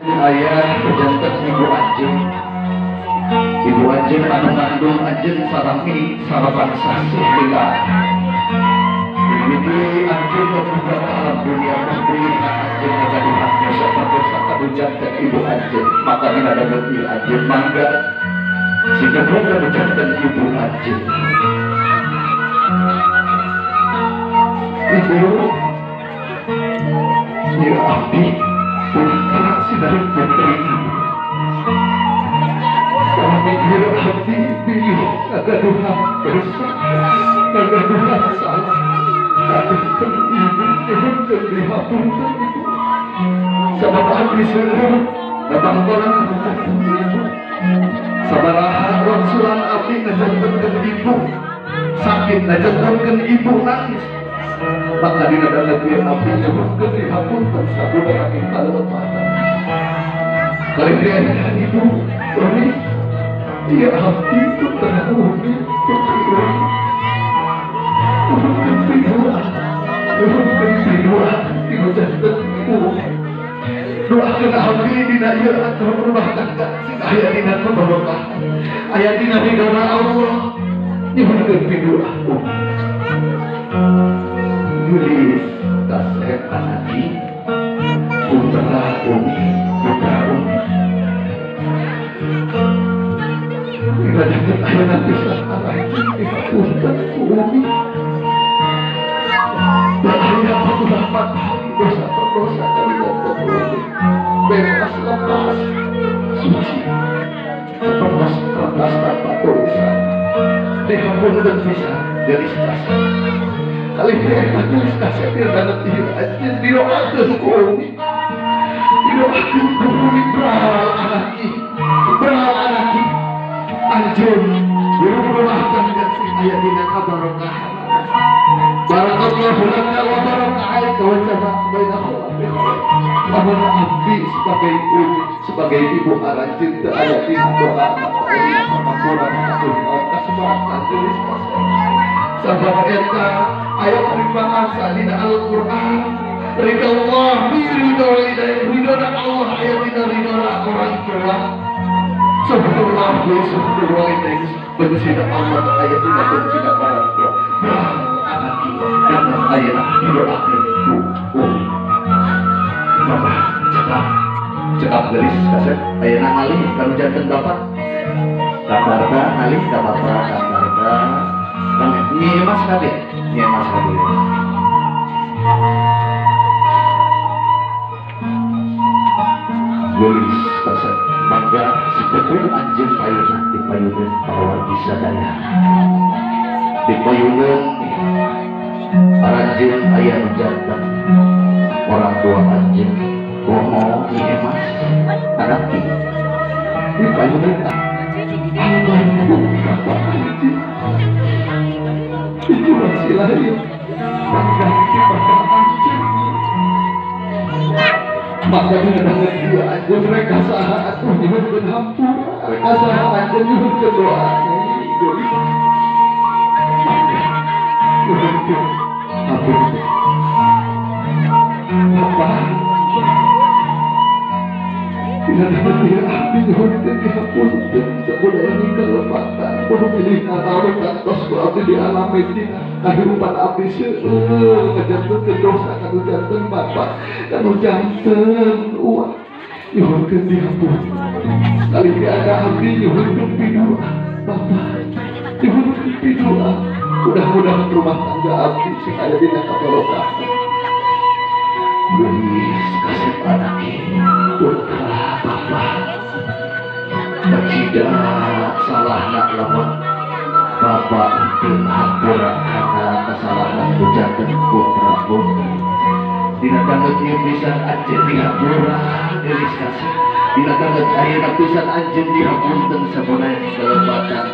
Ayah pejantan ibu Ajeng. Ibu Ajeng anu ngandung Ajeng sarami sarapan sasih bila. Begitu Ajeng membuka alam dunia memberi Ajeng kegaduhan dosa-dosa kebujantan ibu Ajeng. Maka tidak ada lebih Ajeng mangga. Sehingga mereka pejantan ibu Ajeng. Ibu, ya abdi, putra si dari putri. Kami ya abdi pilih kegaduhan dosa, kegaduhan salah. Kadangkan ibu yang dihapunkan itu. Sebab abdi seluruh datang orang menjadikan ibu. Sabaraha rongsulan abdi menjadikan ibu. Sakit menjadikan ibu nangis. Maka di dalam negeri abdi nyebutkan dihapunkan sabudara kita lepatan. Kalian ibu Rumi, dia abdi itu terhuni putri Rumi. Nyebutkan bidua diucapkan ibu. Doakan abdi dina ieu atur rumah tangga sing aya dina keberkahan, aya dina ridona Allah. Nyebutkan bidua Yulis kasih anaki putra Umi. Bila dapat ayah bisa arahkan dihapunkan Umi. Dan ayah mendapat dosa-dosa dari Umi. Bebas lepas suci 14 tanpa tulisan dihapunkan bisa dari kasih. Kali ini majelis kasih dan aja didoakan Umi. Didoakan Umi beral anaki Anjun dirumah tangga sing aya dina kabarokahan. Barakallahu lana wa baraka wa jama'a bainakum. Aman abdi sebagai ibu, sebagai ibu arajin teu aya dina doa makura kasebatan tulis kasih. Sabab eta aya peribahasa dina Al-Qur'an. Ridha Allah ridha walidayya, ridha Allah aya dina ridha orang tua. Subhanallah subhanallah walidayya, bencina Allah aya dina bencina orang tua. Anak kita dan aya didoakeun ku Umi. Bapak cekap gelis kasep ayeuna ngalih kanu janten bapak. Kabarda ngalih ka bapak kabarda. Ini mas kabeh, ini mas kabeh. Gelis kasep mangga sepupu anjeun payunan di payunan bahwa bisa daya. Di payunan anjeun aya nu janten. Orang tua anjeun komo ieu mas anak di payunan bapak anjeun. Itu masih lahir mengganti pada anjing. Maka dengan dia anjing mereka saat aku nyebutkan hampur, mereka saat anjing nyebutkan doa Yulis. Nyebutkan hampur apa? Tidak dapat dia abdi nyebutkan dihapunkan sebudah ini kelepatan. Kudu pilih atau kantos ku abdi di alam medina kehidupan abdi seueur ngajanten dosa kanu janten bapak kanu janten uang nyuhunkeun dihampun. Kali ini ada abdi nyuhunkeun pidua bapak nyuhunkeun pidua. Mudah-mudahan rumah tangga abdi sing aya dina kabarokahan. Gelis kasih anaki putra bapak. Tidak salah nak lamun bapak itu hampura karena kesalahan ucapan putra putri. Dina kanget ieu pisan anjeun dihampura gelis kasih. Dina kanget ayeuna pisan anjeun dihapunten sabonae kelepatan.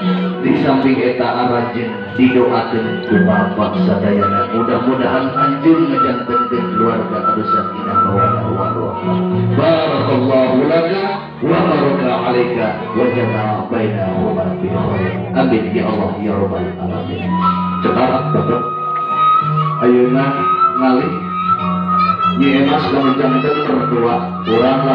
Di samping eta arajeun didoakeun ku bapak sadayana. Mudah-mudahan anjeun ngajantengkeun keluarga anu sakinah mawaddah warahmah. Barakallahu lana wa baraka alaika wa jama'a bainahuma bi khair. Amin ya Allah ya rabbal alamin. Cekarak bapak ayeuna ngalih nyi emas kami janten berdua kurang